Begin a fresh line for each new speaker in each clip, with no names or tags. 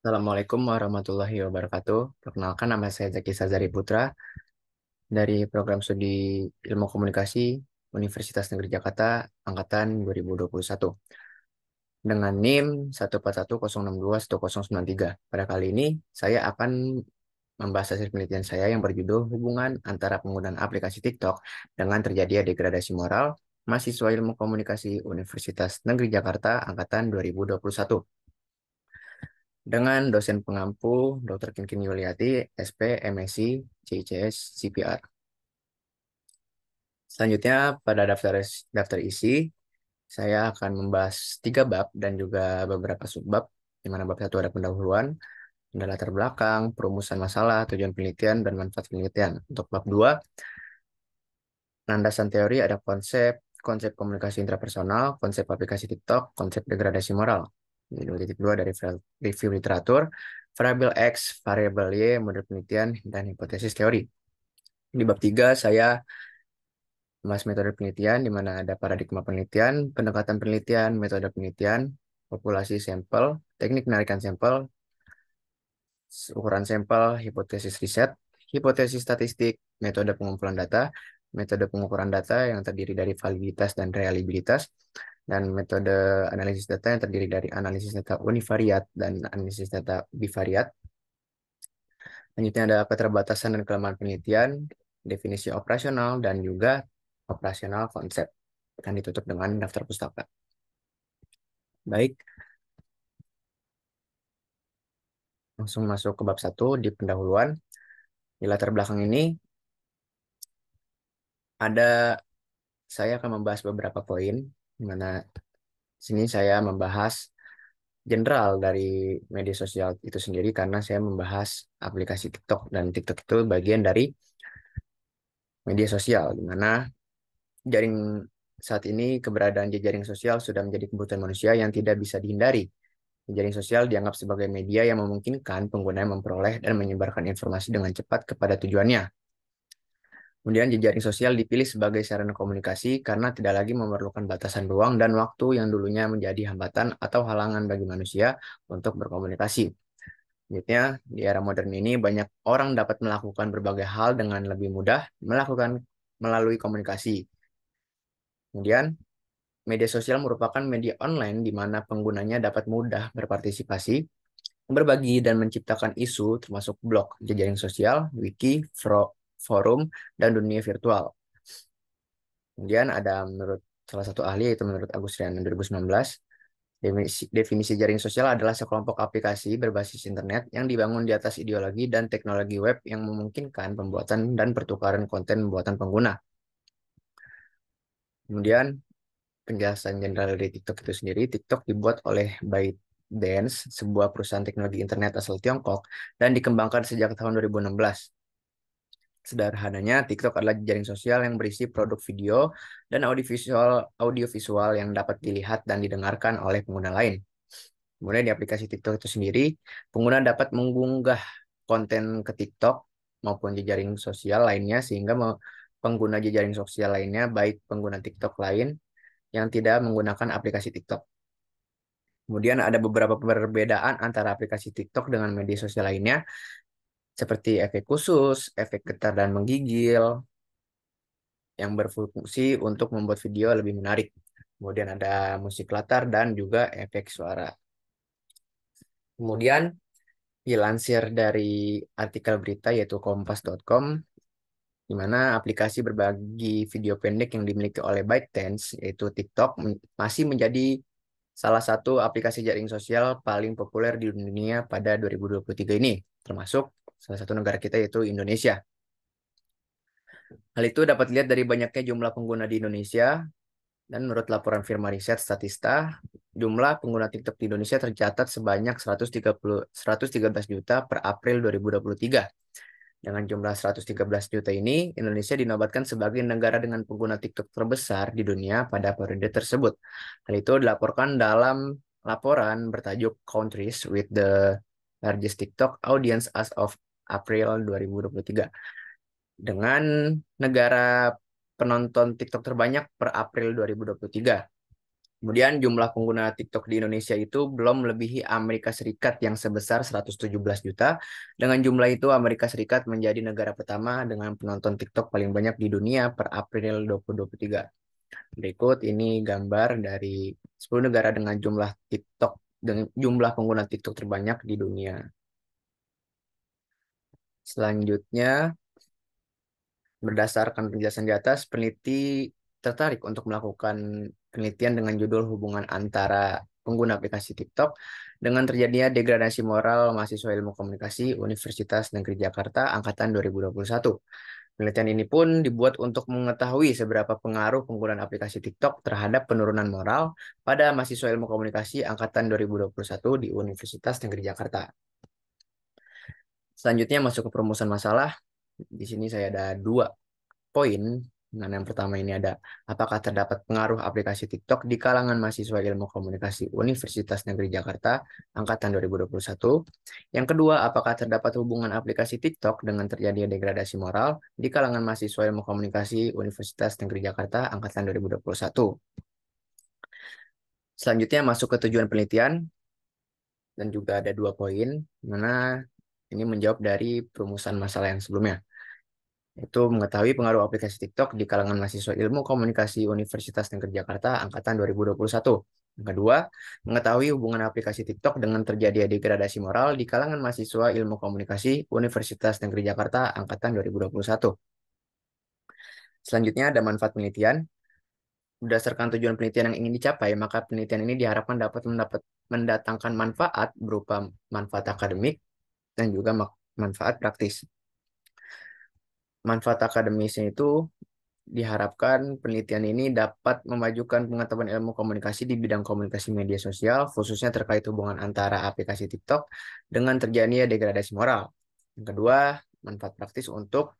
Assalamualaikum warahmatullahi wabarakatuh. Perkenalkan, nama saya Zaki Sazari Putra dari program studi Ilmu Komunikasi Universitas Negeri Jakarta Angkatan 2021 dengan NIM 14106210093. Pada kali ini saya akan membahas hasil penelitian saya yang berjudul hubungan antara penggunaan aplikasi TikTok dengan terjadinya degradasi moral mahasiswa Ilmu Komunikasi Universitas Negeri Jakarta Angkatan 2021 dengan dosen pengampu Dr. Kinkin Yuliati, SP, MSc, CICS, CPR. Selanjutnya, pada daftar isi, saya akan membahas 3 bab dan juga beberapa subbab, di mana bab 1 ada pendahuluan, ada latar belakang, perumusan masalah, tujuan penelitian, dan manfaat penelitian. Untuk bab 2, landasan teori ada konsep, konsep komunikasi intrapersonal, konsep aplikasi TikTok, konsep degradasi moral. Ini 2.2 dari review literatur, variabel X, variabel Y, model penelitian, dan hipotesis teori. Di bab 3, saya membahas metode penelitian, di mana ada paradigma penelitian, pendekatan penelitian, metode penelitian, populasi sampel, teknik penarikan sampel, ukuran sampel, hipotesis riset, hipotesis statistik, metode pengumpulan data, metode pengukuran data yang terdiri dari validitas dan reliabilitas, dan metode analisis data yang terdiri dari analisis data univariat dan analisis data bivariat. Selanjutnya ada keterbatasan dan kelemahan penelitian, definisi operasional, dan juga operasional konsep. Akan ditutup dengan daftar pustaka. Baik, langsung masuk ke bab 1 di pendahuluan. Di latar belakang ini, saya akan membahas beberapa poin, di mana sini saya membahas general dari media sosial itu sendiri karena saya membahas aplikasi TikTok, dan TikTok itu bagian dari media sosial, di mana jaring saat ini keberadaan jejaring sosial sudah menjadi kebutuhan manusia yang tidak bisa dihindari. Jejaring sosial dianggap sebagai media yang memungkinkan pengguna memperoleh dan menyebarkan informasi dengan cepat kepada tujuannya. Kemudian jejaring sosial dipilih sebagai sarana komunikasi karena tidak lagi memerlukan batasan ruang dan waktu yang dulunya menjadi hambatan atau halangan bagi manusia untuk berkomunikasi. Selanjutnya, di era modern ini banyak orang dapat melakukan berbagai hal dengan lebih mudah melakukan melalui komunikasi. Kemudian, media sosial merupakan media online di mana penggunanya dapat mudah berpartisipasi, berbagi, dan menciptakan isu termasuk blog, jejaring sosial, wiki, forum, dan dunia virtual. Kemudian ada menurut salah satu ahli, yaitu menurut Agus Riana 2019, definisi jaring sosial adalah sekelompok aplikasi berbasis internet yang dibangun di atas ideologi dan teknologi web yang memungkinkan pembuatan dan pertukaran konten buatan pengguna. Kemudian penjelasan general dari TikTok itu sendiri, TikTok dibuat oleh ByteDance, sebuah perusahaan teknologi internet asal Tiongkok, dan dikembangkan sejak tahun 2016. Sederhananya, TikTok adalah jaring sosial yang berisi produk video dan audiovisual yang dapat dilihat dan didengarkan oleh pengguna lain. Kemudian di aplikasi TikTok itu sendiri, pengguna dapat mengunggah konten ke TikTok maupun jejaring sosial lainnya sehingga pengguna jejaring sosial lainnya, baik pengguna TikTok lain yang tidak menggunakan aplikasi TikTok. Kemudian ada beberapa perbedaan antara aplikasi TikTok dengan media sosial lainnya, seperti efek khusus, efek getar dan menggigil, yang berfungsi untuk membuat video lebih menarik. Kemudian ada musik latar dan juga efek suara. Kemudian dilansir dari artikel berita yaitu kompas.com, di mana aplikasi berbagi video pendek yang dimiliki oleh ByteDance, yaitu TikTok, masih menjadi salah satu aplikasi jaring sosial paling populer di dunia pada 2023 ini, termasuk salah satu negara kita yaitu Indonesia. Hal itu dapat dilihat dari banyaknya jumlah pengguna di Indonesia, dan menurut laporan firma riset Statista, jumlah pengguna TikTok di Indonesia tercatat sebanyak 113 juta per April 2023. Dengan jumlah 113 juta ini, Indonesia dinobatkan sebagai negara dengan pengguna TikTok terbesar di dunia pada periode tersebut. Hal itu dilaporkan dalam laporan bertajuk Countries with the Largest TikTok Audience as of April 2023. Dengan negara penonton TikTok terbanyak per April 2023. Kemudian jumlah pengguna TikTok di Indonesia itu belum melebihi Amerika Serikat yang sebesar 117 juta. Dengan jumlah itu, Amerika Serikat menjadi negara pertama dengan penonton TikTok paling banyak di dunia per April 2023. Berikut ini gambar dari 10 negara dengan jumlah pengguna TikTok terbanyak di dunia. Selanjutnya, berdasarkan penjelasan di atas, peneliti tertarik untuk melakukan penelitian dengan judul hubungan antara pengguna aplikasi TikTok dengan terjadinya degradasi moral mahasiswa ilmu komunikasi Universitas Negeri Jakarta angkatan 2021. Penelitian ini pun dibuat untuk mengetahui seberapa pengaruh penggunaan aplikasi TikTok terhadap penurunan moral pada mahasiswa ilmu komunikasi angkatan 2021 di Universitas Negeri Jakarta. Selanjutnya masuk ke perumusan masalah. Di sini saya ada 2 poin. Nah, yang pertama ini ada apakah terdapat pengaruh aplikasi TikTok di kalangan mahasiswa ilmu komunikasi Universitas Negeri Jakarta angkatan 2021. Yang kedua, apakah terdapat hubungan aplikasi TikTok dengan terjadinya degradasi moral di kalangan mahasiswa ilmu komunikasi Universitas Negeri Jakarta angkatan 2021. Selanjutnya masuk ke tujuan penelitian dan juga ada 2 poin, mana ini menjawab dari perumusan masalah yang sebelumnya. Itu mengetahui pengaruh aplikasi TikTok di kalangan mahasiswa ilmu komunikasi Universitas Negeri Jakarta angkatan 2021. Yang kedua, mengetahui hubungan aplikasi TikTok dengan terjadi degradasi moral di kalangan mahasiswa ilmu komunikasi Universitas Negeri Jakarta angkatan 2021. Selanjutnya ada manfaat penelitian. Berdasarkan tujuan penelitian yang ingin dicapai, maka penelitian ini diharapkan dapat mendatangkan manfaat berupa manfaat akademik dan juga manfaat praktis. Manfaat akademisnya itu diharapkan penelitian ini dapat memajukan pengetahuan ilmu komunikasi di bidang komunikasi media sosial, khususnya terkait hubungan antara aplikasi TikTok dengan terjadinya degradasi moral. Yang kedua, manfaat praktis untuk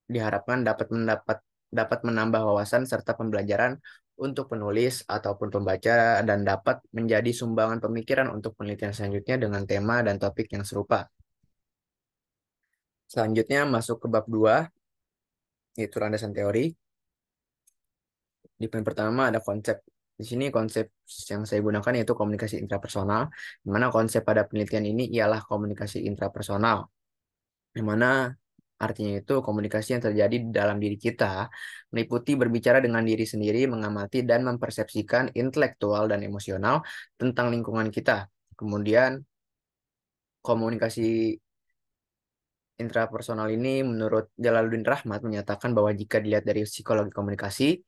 diharapkan dapat menambah wawasan serta pembelajaran untuk penulis ataupun pembaca dan dapat menjadi sumbangan pemikiran untuk penelitian selanjutnya dengan tema dan topik yang serupa. Selanjutnya masuk ke bab 2, yaitu landasan teori. Di poin pertama ada konsep. Di sini konsep yang saya gunakan yaitu komunikasi intrapersonal, di mana konsep pada penelitian ini ialah komunikasi intrapersonal, di mana artinya itu komunikasi yang terjadi di dalam diri kita, meliputi berbicara dengan diri sendiri, mengamati dan mempersepsikan intelektual dan emosional tentang lingkungan kita. Kemudian komunikasi intrapersonal ini menurut Jalaluddin Rahmat menyatakan bahwa jika dilihat dari psikologi komunikasi,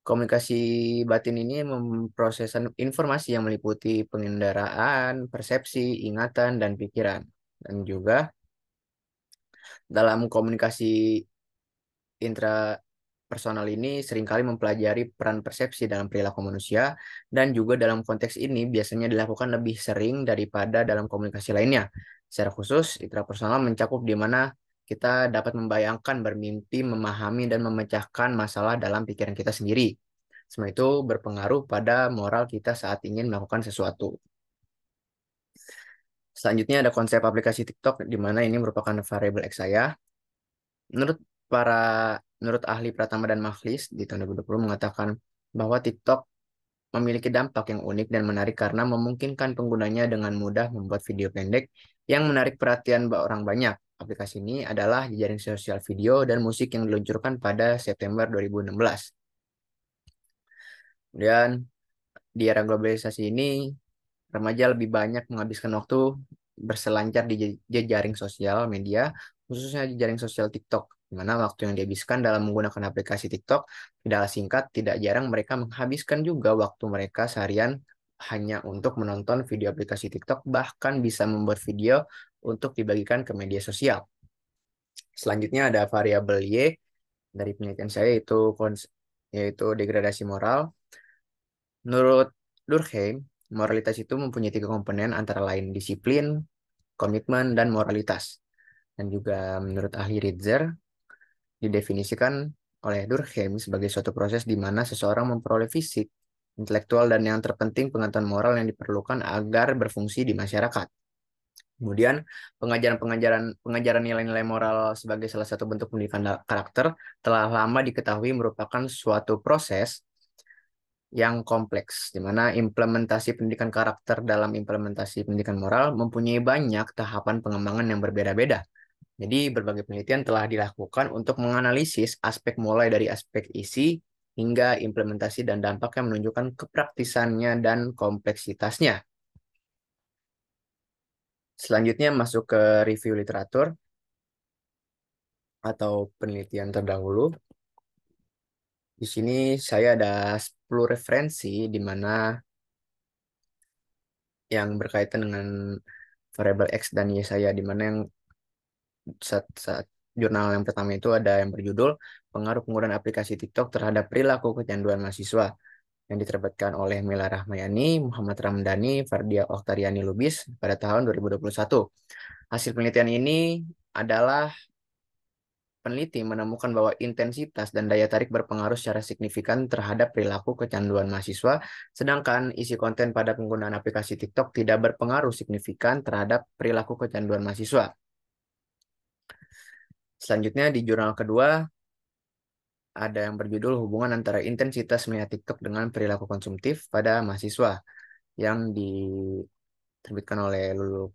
komunikasi batin ini memproses informasi yang meliputi pengendaraan, persepsi, ingatan, dan pikiran. Dan juga dalam komunikasi intrapersonal ini seringkali mempelajari peran persepsi dalam perilaku manusia, dan juga dalam konteks ini biasanya dilakukan lebih sering daripada dalam komunikasi lainnya. Secara khusus, intrapersonal mencakup di mana kita dapat membayangkan, bermimpi, memahami, dan memecahkan masalah dalam pikiran kita sendiri. Semua itu berpengaruh pada moral kita saat ingin melakukan sesuatu. Selanjutnya ada konsep aplikasi TikTok, di mana ini merupakan variabel X saya. Menurut para menurut ahli Pratama dan Mahlis di tahun 2020 mengatakan bahwa TikTok memiliki dampak yang unik dan menarik karena memungkinkan penggunanya dengan mudah membuat video pendek yang menarik perhatian orang banyak. Aplikasi ini adalah jejaring sosial video dan musik yang diluncurkan pada September 2016. Kemudian di era globalisasi ini, remaja lebih banyak menghabiskan waktu berselancar di jejaring sosial media, khususnya jejaring sosial TikTok, di mana waktu yang dihabiskan dalam menggunakan aplikasi TikTok tidaklah singkat, tidak jarang mereka menghabiskan juga waktu mereka seharian hanya untuk menonton video aplikasi TikTok, bahkan bisa membuat video untuk dibagikan ke media sosial. Selanjutnya ada variabel Y dari penelitian saya, yaitu degradasi moral. Menurut Durkheim, moralitas itu mempunyai 3 komponen antara lain disiplin, komitmen, dan moralitas. Dan juga menurut ahli Ritzer, didefinisikan oleh Durkheim sebagai suatu proses di mana seseorang memperoleh fisik, intelektual, dan yang terpenting pengetahuan moral yang diperlukan agar berfungsi di masyarakat. Kemudian pengajaran nilai-nilai moral sebagai salah satu bentuk pendidikan karakter telah lama diketahui merupakan suatu proses yang kompleks, di mana implementasi pendidikan karakter dalam implementasi pendidikan moral mempunyai banyak tahapan pengembangan yang berbeda-beda. Jadi, berbagai penelitian telah dilakukan untuk menganalisis aspek mulai dari aspek isi hingga implementasi dan dampak yang menunjukkan kepraktisannya dan kompleksitasnya. Selanjutnya masuk ke review literatur atau penelitian terdahulu. Di sini saya ada 10 referensi di mana yang berkaitan dengan variabel X dan Y saya, di mana yang saat jurnal yang pertama itu ada yang berjudul Pengaruh Penggunaan Aplikasi TikTok Terhadap Perilaku Kecanduan Mahasiswa yang diterbitkan oleh Mela Rahmayani, Muhammad Ramdhani, Fardia Okhtariani Lubis pada tahun 2021. Hasil penelitian ini adalah peneliti menemukan bahwa intensitas dan daya tarik berpengaruh secara signifikan terhadap perilaku kecanduan mahasiswa, sedangkan isi konten pada penggunaan aplikasi TikTok tidak berpengaruh signifikan terhadap perilaku kecanduan mahasiswa. Selanjutnya di jurnal kedua ada yang berjudul Hubungan Antara Intensitas Melihat TikTok dengan Perilaku Konsumtif pada Mahasiswa yang diterbitkan oleh Lulu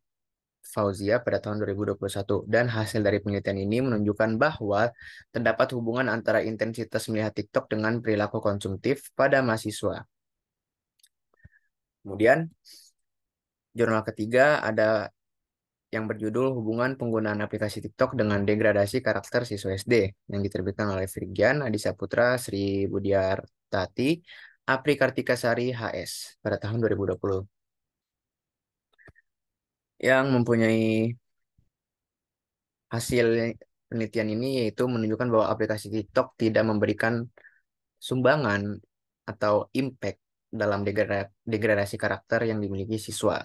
Fauzia pada tahun 2021, dan hasil dari penelitian ini menunjukkan bahwa terdapat hubungan antara intensitas melihat TikTok dengan perilaku konsumtif pada mahasiswa. Kemudian, jurnal ketiga ada yang berjudul Hubungan Penggunaan Aplikasi TikTok dengan Degradasi Karakter Siswa SD yang diterbitkan oleh Virgian Adisa Putra, Sri Budiartati, Apri Kartika Sari, HS pada tahun 2020, yang mempunyai hasil penelitian ini yaitu menunjukkan bahwa aplikasi TikTok tidak memberikan sumbangan atau impact dalam degradasi karakter yang dimiliki siswa.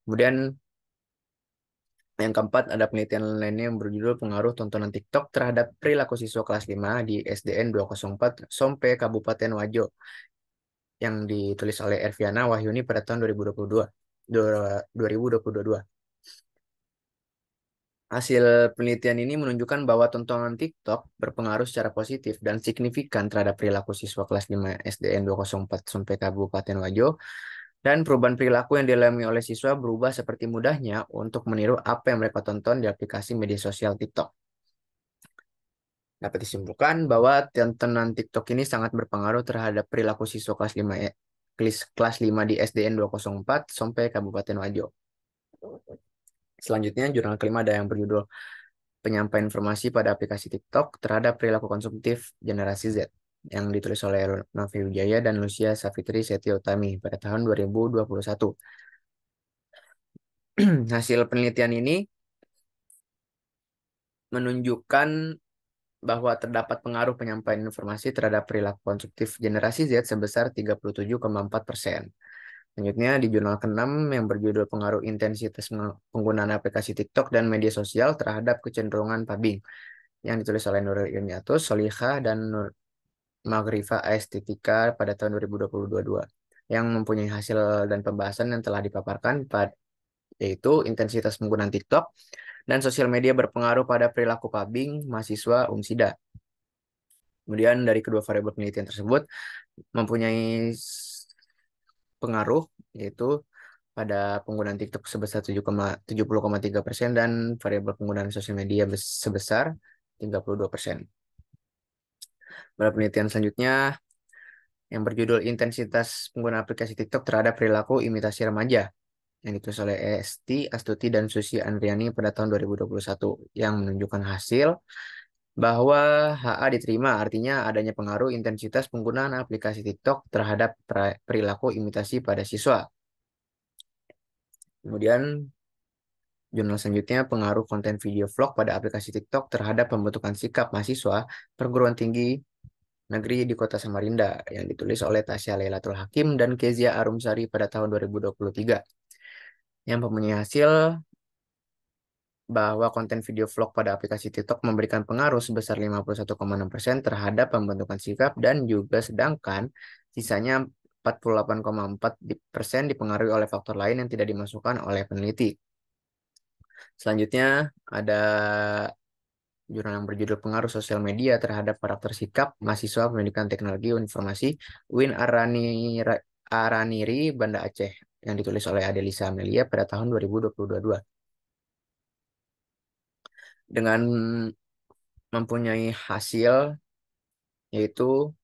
Kemudian yang keempat ada penelitian lainnya yang berjudul Pengaruh Tontonan TikTok Terhadap Perilaku Siswa Kelas 5 di SDN 204 Sompe Kabupaten Wajo yang ditulis oleh Erviana Wahyuni pada tahun 2022. 2022. Hasil penelitian ini menunjukkan bahwa tontonan TikTok berpengaruh secara positif dan signifikan terhadap perilaku siswa kelas 5 SDN 204 sampai Kabupaten Wajo, dan perubahan perilaku yang dialami oleh siswa berubah seperti mudahnya untuk meniru apa yang mereka tonton di aplikasi media sosial TikTok. Dapat disimpulkan bahwa tontonan TikTok ini sangat berpengaruh terhadap perilaku siswa kelas 5 di SDN 204 sampai Kabupaten Wajo. Selanjutnya, jurnal kelima ada yang berjudul Penyampaian Informasi pada Aplikasi TikTok Terhadap Perilaku Konsumtif Generasi Z yang ditulis oleh Novi Wijaya dan Lucia Savitri Setioutami pada tahun 2021. Hasil penelitian ini menunjukkan bahwa terdapat pengaruh penyampaian informasi terhadap perilaku konsumtif generasi Z sebesar 37,4%. Selanjutnya di jurnal ke-6 yang berjudul Pengaruh Intensitas Penggunaan Aplikasi TikTok dan Media Sosial Terhadap Kecenderungan Pubbing yang ditulis oleh Nurul Ilmiatus, Solihah, dan Nur Maghrifa Estetika pada tahun 2022 yang mempunyai hasil dan pembahasan yang telah dipaparkan yaitu intensitas penggunaan TikTok dan sosial media berpengaruh pada perilaku pubbing mahasiswa Unsida. Kemudian dari kedua variabel penelitian tersebut mempunyai pengaruh yaitu pada penggunaan TikTok sebesar 70,3% dan variabel penggunaan sosial media sebesar 32%. Pada penelitian selanjutnya yang berjudul Intensitas Penggunaan Aplikasi TikTok Terhadap Perilaku Imitasi Remaja yang ditulis oleh Esti Astuti dan Susi Andriani pada tahun 2021 yang menunjukkan hasil bahwa HA diterima, artinya adanya pengaruh intensitas penggunaan aplikasi TikTok terhadap perilaku imitasi pada siswa. Kemudian jurnal selanjutnya pengaruh konten video vlog pada aplikasi TikTok terhadap pembentukan sikap mahasiswa perguruan tinggi negeri di Kota Samarinda yang ditulis oleh Tasya Lailatul Hakim dan Kezia Arumsari pada tahun 2023 yang mempunyai hasil bahwa konten video vlog pada aplikasi TikTok memberikan pengaruh sebesar 51,6% terhadap pembentukan sikap dan juga sedangkan sisanya 48,4% dipengaruhi oleh faktor lain yang tidak dimasukkan oleh peneliti. Selanjutnya ada jurnal yang berjudul Pengaruh Sosial Media Terhadap Karakter Sikap Mahasiswa Pendidikan Teknologi Informasi UIN Araniri, Banda Aceh, yang ditulis oleh Adelisa Amelia pada tahun 2022. Dengan mempunyai hasil yaitu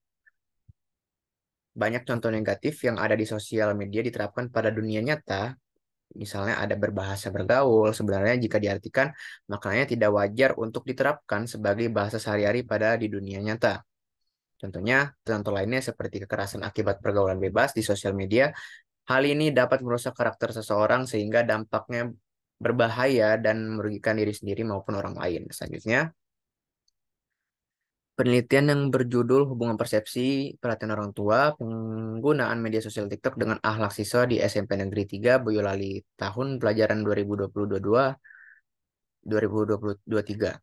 banyak contoh negatif yang ada di sosial media diterapkan pada dunia nyata. Misalnya ada berbahasa bergaul, sebenarnya jika diartikan maknanya tidak wajar untuk diterapkan sebagai bahasa sehari-hari pada di dunia nyata. Contohnya, contoh lainnya seperti kekerasan akibat pergaulan bebas di sosial media. Hal ini dapat merusak karakter seseorang sehingga dampaknya berbahaya dan merugikan diri sendiri maupun orang lain. Selanjutnya, penelitian yang berjudul Hubungan Persepsi Perhatian Orang Tua Penggunaan Media Sosial TikTok dengan Akhlak Siswa di SMP Negeri 3 Boyolali tahun pelajaran 2022-2023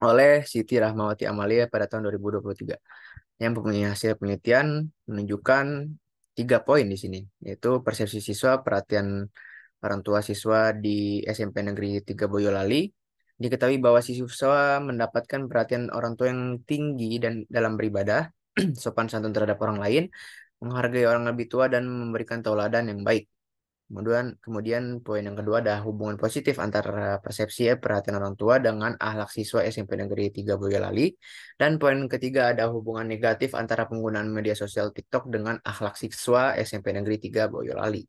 oleh Siti Rahmawati Amalia pada tahun 2023 yang mempunyai hasil penelitian menunjukkan 3 poin di sini, yaitu persepsi siswa, perhatian orang tua siswa di SMP Negeri 3 Boyolali. Diketahui bahwa siswa mendapatkan perhatian orang tua yang tinggi dan dalam beribadah, sopan santun terhadap orang lain, menghargai orang lebih tua, dan memberikan tauladan yang baik. Kemudian poin yang kedua ada hubungan positif antara persepsi perhatian orang tua dengan akhlak siswa SMP Negeri 3 Boyolali. Dan poin ketiga ada hubungan negatif antara penggunaan media sosial TikTok dengan akhlak siswa SMP Negeri 3 Boyolali.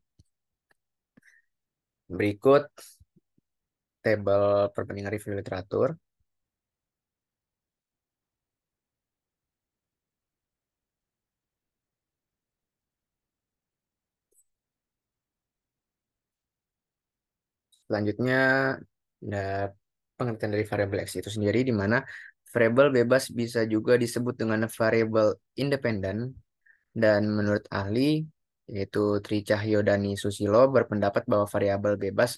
Berikut tabel perbandingan review literatur. Selanjutnya ada pengertian dari variabel X itu sendiri, di mana variabel bebas bisa juga disebut dengan variabel independen. Dan menurut ahli, yaitu Tri Cahyodani Susilo, berpendapat bahwa variabel bebas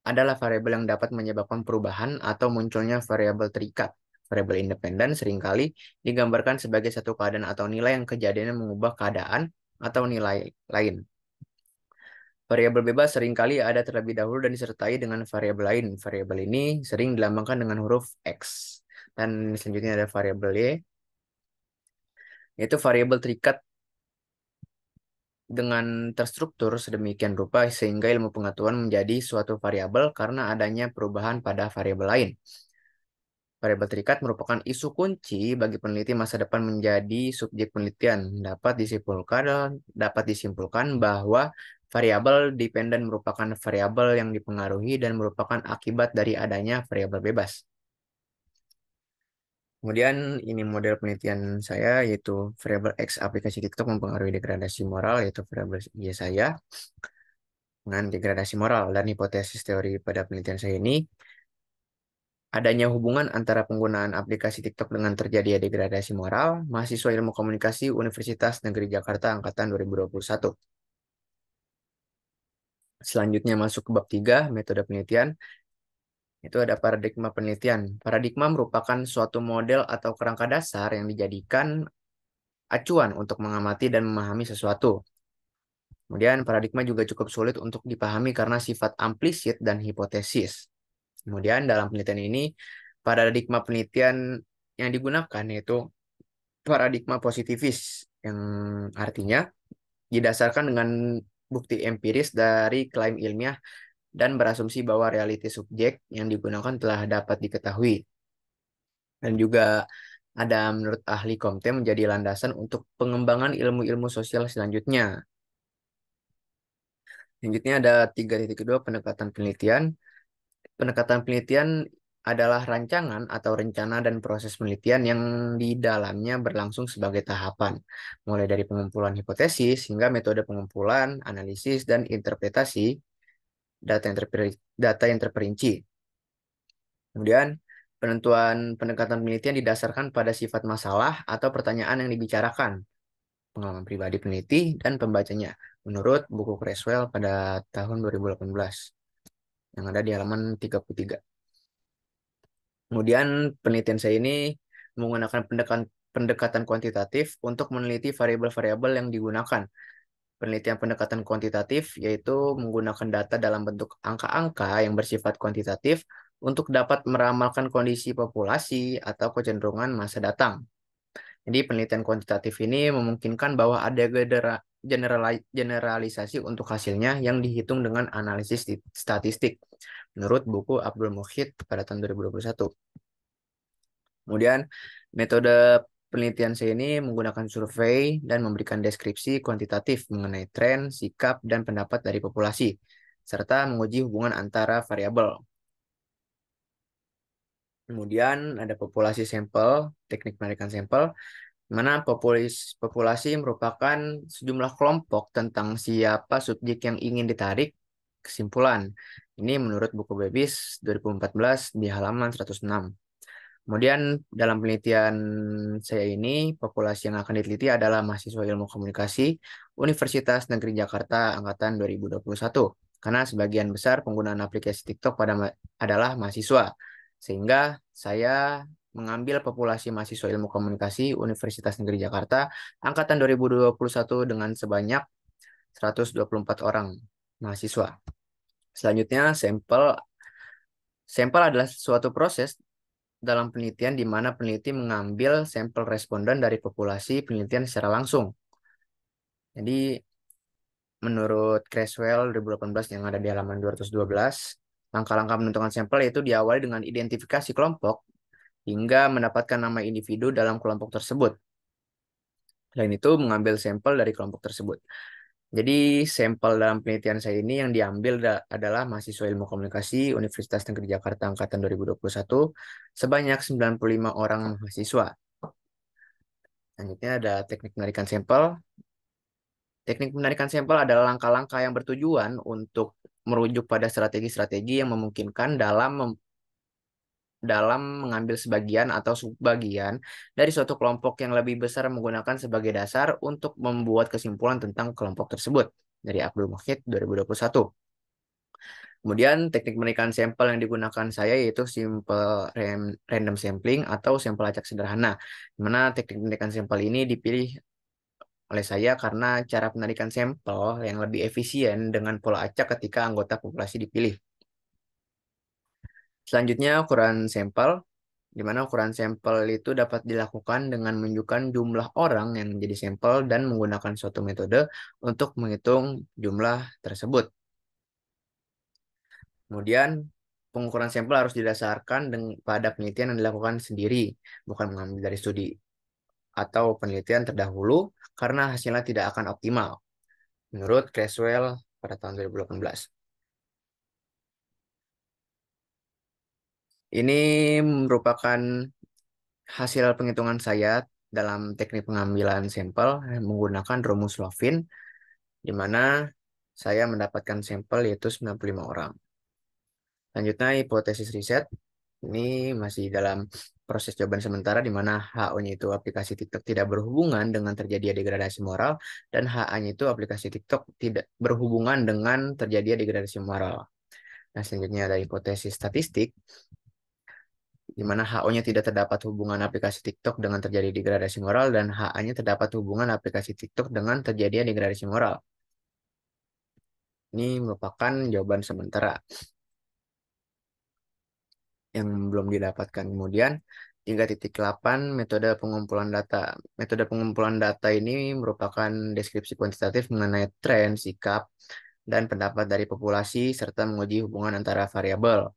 adalah variabel yang dapat menyebabkan perubahan atau munculnya variabel terikat. Variabel independen seringkali digambarkan sebagai satu keadaan atau nilai yang kejadiannya mengubah keadaan atau nilai lain. Variabel bebas seringkali ada terlebih dahulu dan disertai dengan variabel lain. Variabel ini sering dilambangkan dengan huruf X. Dan selanjutnya ada variabel Y, yaitu variabel terikat dengan terstruktur sedemikian rupa sehingga ilmu pengetahuan menjadi suatu variabel karena adanya perubahan pada variabel lain. Variabel terikat merupakan isu kunci bagi peneliti masa depan menjadi subjek penelitian. Dapat disimpulkan bahwa variabel dependen merupakan variabel yang dipengaruhi dan merupakan akibat dari adanya variabel bebas. Kemudian ini model penelitian saya, yaitu variabel X aplikasi TikTok mempengaruhi degradasi moral, yaitu variabel Y saya dengan degradasi moral. Dan hipotesis teori pada penelitian saya ini, adanya hubungan antara penggunaan aplikasi TikTok dengan terjadinya degradasi moral, mahasiswa ilmu komunikasi Universitas Negeri Jakarta Angkatan 2021. Selanjutnya masuk ke bab 3, metode penelitian. Itu ada paradigma penelitian. Paradigma merupakan suatu model atau kerangka dasar yang dijadikan acuan untuk mengamati dan memahami sesuatu. Kemudian paradigma juga cukup sulit untuk dipahami karena sifat implisit dan hipotesis. Kemudian dalam penelitian ini, paradigma penelitian yang digunakan yaitu paradigma positivis, yang artinya didasarkan dengan bukti empiris dari klaim ilmiah dan berasumsi bahwa realiti subjek yang digunakan telah dapat diketahui. Dan juga ada menurut ahli Comte menjadi landasan untuk pengembangan ilmu-ilmu sosial selanjutnya. Selanjutnya ada 3.2 pendekatan penelitian. Pendekatan penelitian adalah rancangan atau rencana dan proses penelitian yang di dalamnya berlangsung sebagai tahapan, mulai dari pengumpulan hipotesis hingga metode pengumpulan, analisis, dan interpretasi data yang terperinci. Kemudian, penentuan pendekatan penelitian didasarkan pada sifat masalah atau pertanyaan yang dibicarakan, pengalaman pribadi peneliti, dan pembacanya, menurut buku Creswell pada tahun 2018, yang ada di halaman 33. Kemudian penelitian saya ini menggunakan pendekatan kuantitatif untuk meneliti variabel-variabel yang digunakan. Penelitian pendekatan kuantitatif yaitu menggunakan data dalam bentuk angka-angka yang bersifat kuantitatif untuk dapat meramalkan kondisi populasi atau kecenderungan masa datang. Jadi penelitian kuantitatif ini memungkinkan bahwa ada generalisasi untuk hasilnya yang dihitung dengan analisis statistik menurut buku Abdul Muhyidd pada tahun 2021. Kemudian metode penelitian saya ini menggunakan survei dan memberikan deskripsi kuantitatif mengenai tren, sikap, dan pendapat dari populasi, serta menguji hubungan antara variabel. Kemudian ada populasi sampel, teknik penarikan sampel, di mana populasi merupakan sejumlah kelompok tentang siapa subjek yang ingin ditarik kesimpulan. Ini menurut buku Bebis 2014 di halaman 106. Kemudian dalam penelitian saya ini, populasi yang akan diteliti adalah mahasiswa ilmu komunikasi Universitas Negeri Jakarta Angkatan 2021. Karena sebagian besar penggunaan aplikasi TikTok adalah mahasiswa. Sehingga saya mengambil populasi mahasiswa ilmu komunikasi Universitas Negeri Jakarta Angkatan 2021 dengan sebanyak 124 orang mahasiswa. Selanjutnya, sampel adalah suatu proses dalam penelitian di mana peneliti mengambil sampel responden dari populasi penelitian secara langsung. Jadi, menurut Creswell 2018 yang ada di halaman 212, langkah-langkah menentukan sampel yaitu diawali dengan identifikasi kelompok hingga mendapatkan nama individu dalam kelompok tersebut. Selain itu, mengambil sampel dari kelompok tersebut. Jadi, sampel dalam penelitian saya ini yang diambil adalah mahasiswa ilmu komunikasi Universitas Negeri Jakarta Angkatan 2021 sebanyak 95 orang mahasiswa. Selanjutnya ada teknik penarikan sampel. Teknik penarikan sampel adalah langkah-langkah yang bertujuan untuk merujuk pada strategi-strategi yang memungkinkan dalam mengambil sebagian atau subbagian dari suatu kelompok yang lebih besar menggunakan sebagai dasar untuk membuat kesimpulan tentang kelompok tersebut dari Abdul Muhyidd 2021. Kemudian teknik penarikan sampel yang digunakan saya yaitu simple random sampling atau sampel acak sederhana. Di mana teknik penarikan sampel ini dipilih oleh saya karena cara penarikan sampel yang lebih efisien dengan pola acak ketika anggota populasi dipilih. Selanjutnya ukuran sampel, di mana ukuran sampel itu dapat dilakukan dengan menunjukkan jumlah orang yang menjadi sampel dan menggunakan suatu metode untuk menghitung jumlah tersebut. Kemudian pengukuran sampel harus didasarkan pada penelitian yang dilakukan sendiri, bukan mengambil dari studi atau penelitian terdahulu karena hasilnya tidak akan optimal, menurut Creswell pada tahun 2018. Ini merupakan hasil penghitungan saya dalam teknik pengambilan sampel menggunakan rumus Lovin, di mana saya mendapatkan sampel yaitu 95 orang. Selanjutnya, hipotesis riset. Ini masih dalam proses jawaban sementara di mana HO-nya itu aplikasi TikTok tidak berhubungan dengan terjadi degradasi moral dan HA-nya itu aplikasi TikTok tidak berhubungan dengan terjadi degradasi moral. Nah, selanjutnya ada hipotesis statistik di mana HO-nya tidak terdapat hubungan aplikasi TikTok dengan terjadi degradasi moral dan HA-nya terdapat hubungan aplikasi TikTok dengan terjadi degradasi moral. Ini merupakan jawaban sementara yang belum didapatkan. Kemudian 3.8 metode pengumpulan data. Metode pengumpulan data ini merupakan deskripsi kuantitatif mengenai tren, sikap, dan pendapat dari populasi serta menguji hubungan antara variabel.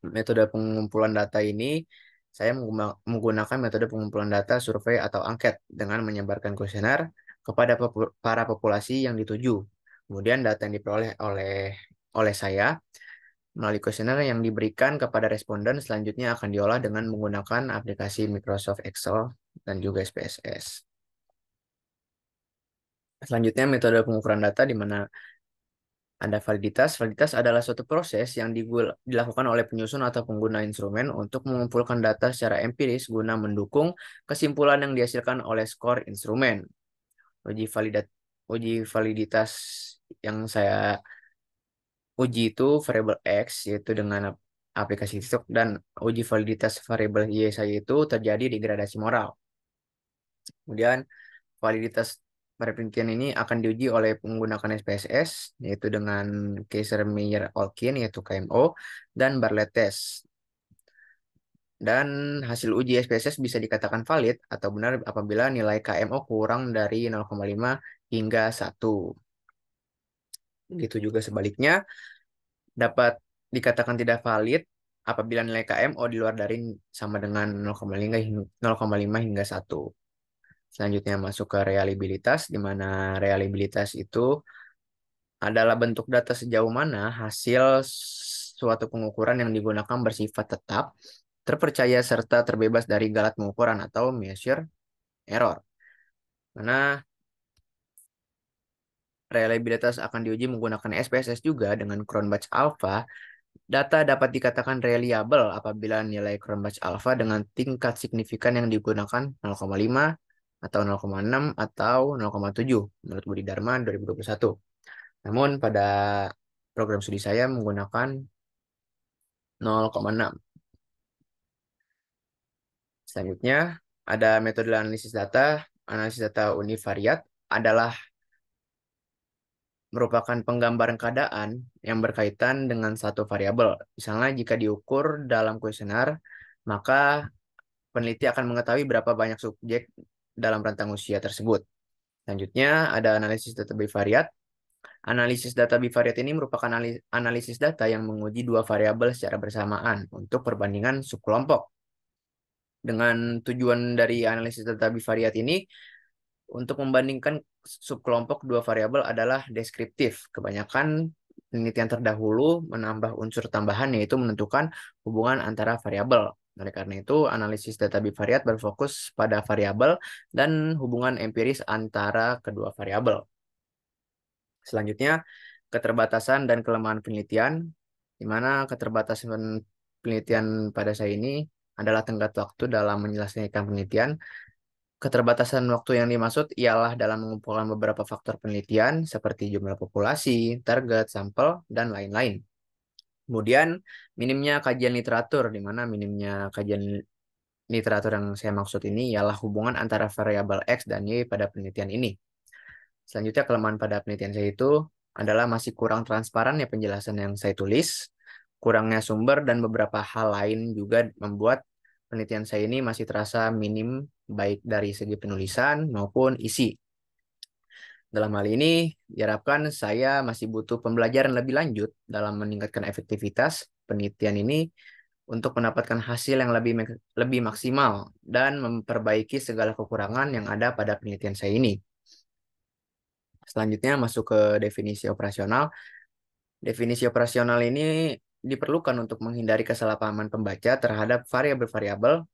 Metode pengumpulan data ini saya menggunakan metode pengumpulan data survei atau angket dengan menyebarkan kuesioner kepada para populasi yang dituju. Kemudian data yang diperoleh oleh saya melalui kuesioner yang diberikan kepada responden selanjutnya akan diolah dengan menggunakan aplikasi Microsoft Excel dan juga SPSS. Selanjutnya metode pengukuran data di mana ada validitas. Validitas adalah suatu proses yang dilakukan oleh penyusun atau pengguna instrumen untuk mengumpulkan data secara empiris guna mendukung kesimpulan yang dihasilkan oleh skor instrumen. Uji validitas yang saya uji itu variabel X yaitu dengan aplikasi TikTok dan uji validitas variabel Y saya itu terjadi degradasi moral. Kemudian validitas pada penelitian ini akan diuji oleh menggunakan SPSS, yaitu dengan Kaiser-Meyer-Olkin, yaitu KMO, dan Bartlett test. Dan hasil uji SPSS bisa dikatakan valid atau benar apabila nilai KMO kurang dari 0,5 hingga 1. Begitu juga sebaliknya, dapat dikatakan tidak valid apabila nilai KMO di luar dari sama dengan 0,5 hingga 1. Selanjutnya masuk ke reliabilitas, di mana reliabilitas itu adalah bentuk data sejauh mana hasil suatu pengukuran yang digunakan bersifat tetap, terpercaya, serta terbebas dari galat pengukuran atau measure error. Mana reliabilitas akan diuji menggunakan SPSS juga dengan Cronbach alpha. Data dapat dikatakan reliable apabila nilai Cronbach alpha dengan tingkat signifikan yang digunakan 0,5 atau 0,6 atau 0,7 menurut Budi Dharma 2021. Namun pada program studi saya menggunakan 0,6. Selanjutnya ada metode analisis data. Analisis data univariat adalah merupakan penggambaran keadaan yang berkaitan dengan satu variabel. Misalnya jika diukur dalam kuesioner, maka peneliti akan mengetahui berapa banyak subjek dalam rentang usia tersebut. Selanjutnya ada analisis data bivariat. Analisis data bivariat ini merupakan analisis data yang menguji dua variabel secara bersamaan untuk perbandingan subkelompok. Dengan tujuan dari analisis data bivariat ini untuk membandingkan subkelompok dua variabel adalah deskriptif. Kebanyakan penelitian terdahulu menambah unsur tambahan yaitu menentukan hubungan antara variabel. Oleh karena itu, analisis data bivariat berfokus pada variabel dan hubungan empiris antara kedua variabel. Selanjutnya, keterbatasan dan kelemahan penelitian, di mana keterbatasan penelitian pada saya ini adalah tenggat waktu dalam menyelesaikan penelitian. Keterbatasan waktu yang dimaksud ialah dalam mengumpulkan beberapa faktor penelitian seperti jumlah populasi, target, sampel, dan lain-lain. Kemudian, minimnya kajian literatur, di mana minimnya kajian literatur yang saya maksud ini ialah hubungan antara variabel X dan Y pada penelitian ini. Selanjutnya, kelemahan pada penelitian saya itu adalah masih kurang transparan ya penjelasan yang saya tulis, kurangnya sumber, dan beberapa hal lain juga membuat penelitian saya ini masih terasa minim baik dari segi penulisan maupun isi. Dalam hal ini, diharapkan saya masih butuh pembelajaran lebih lanjut dalam meningkatkan efektivitas penelitian ini untuk mendapatkan hasil yang lebih maksimal dan memperbaiki segala kekurangan yang ada pada penelitian saya ini. Selanjutnya masuk ke definisi operasional. Definisi operasional ini diperlukan untuk menghindari kesalahpahaman pembaca terhadap variabel-variabel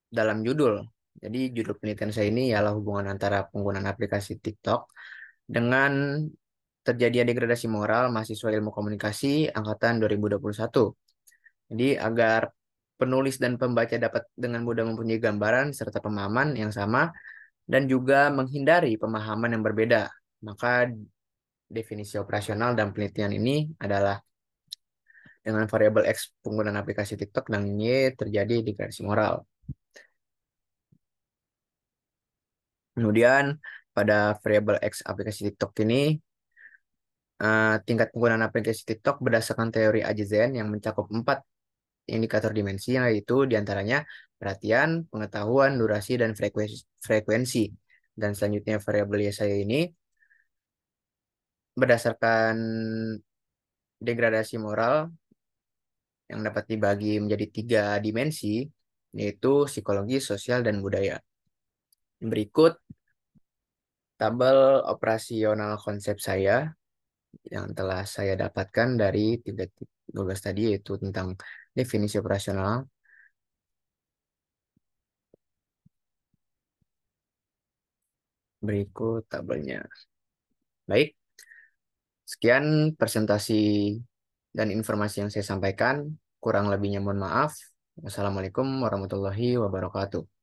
dalam judul. Jadi judul penelitian saya ini ialah hubungan antara penggunaan aplikasi TikTok dengan terjadinya degradasi moral mahasiswa ilmu komunikasi angkatan 2021. Jadi agar penulis dan pembaca dapat dengan mudah mempunyai gambaran serta pemahaman yang sama dan juga menghindari pemahaman yang berbeda. Maka definisi operasional dan penelitian ini adalah dengan variabel X penggunaan aplikasi TikTok dan Y terjadi degradasi moral. Kemudian pada variabel X aplikasi TikTok ini tingkat penggunaan aplikasi TikTok berdasarkan teori Ajizen yang mencakup 4 indikator dimensi yaitu diantaranya perhatian, pengetahuan, durasi, dan frekuensi. Dan selanjutnya variabel Y saya ini berdasarkan degradasi moral yang dapat dibagi menjadi 3 dimensi yaitu psikologi, sosial, dan budaya. Berikut tabel operasional konsep saya yang telah saya dapatkan dari 3.12 tadi yaitu tentang definisi operasional. Berikut tabelnya. Baik, sekian presentasi dan informasi yang saya sampaikan. Kurang lebihnya mohon maaf. Wassalamualaikum warahmatullahi wabarakatuh.